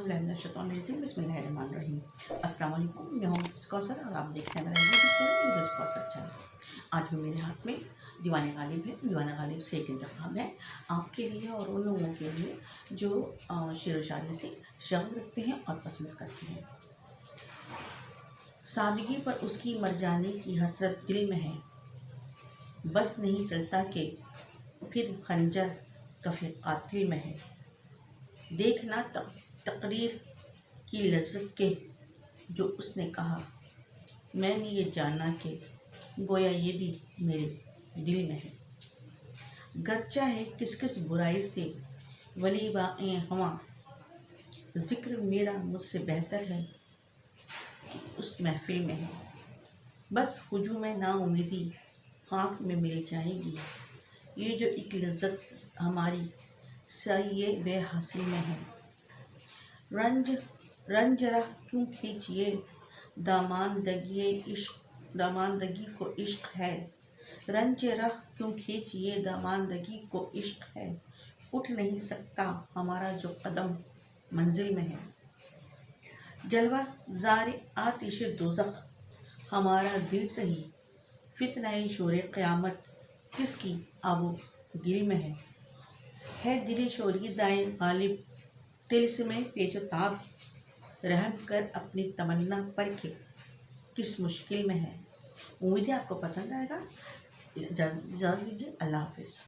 औज़ुबिल्लाहिमिनश्शैतानिर्रजीम बिस्मिल्लाहिर्रहमानिर्रहीम। अस्सलाम वालेकुम, मैं हूं कौसर और आप देख रहे हैं मेरा YouTube channel Mrs Kausar channel. आज भी मेरे हाथ में दीवाने गालिब है। दीवाने गालिब से एक इंतखाब है आपके लिए और उन लोगों के लिए जो शेर व शायरी से शौक़ रखते हैं और पसंद करते हैं। सादगी पर उसकी मर जाने की हसरत दिल में है, बस नहीं चलता कि फिर खंजर कफ़े कातिल में है। देखना तकरीर की लज्जत के जो उसने कहा, मैंने ये जाना कि गोया ये भी मेरे दिल में है। गच्चा है किस किस बुराई से वली वाक़े हवा, ज़िक्र मेरा मुझसे बेहतर है कि उस महफिल में है। बस हुजूम नाउमीदी खाक में मिल जाएगी, ये जो एक लज्जत हमारी सही बेहासिल में है। रंज रह क्यों खींचिए दामानदगी को इश्क है। रंज रह क्यों खींचिए दामानदगी को इश्क है। उठ नहीं सकता हमारा जो कदम मंजिल में है। जलवा ज़ारे आतिश दोज़ख हमारा दिल सही, फितनाए शोरे क़यामत किसकी आबो गिल में है दिल शोरी दाए गालिब तिल्स्मे पेचताब, रहम कर अपनी तमन्ना पर के किस मुश्किल में है। उम्मीद है आपको पसंद आएगा। इजाज़त दीजिए, अल्लाह हाफ़िज़।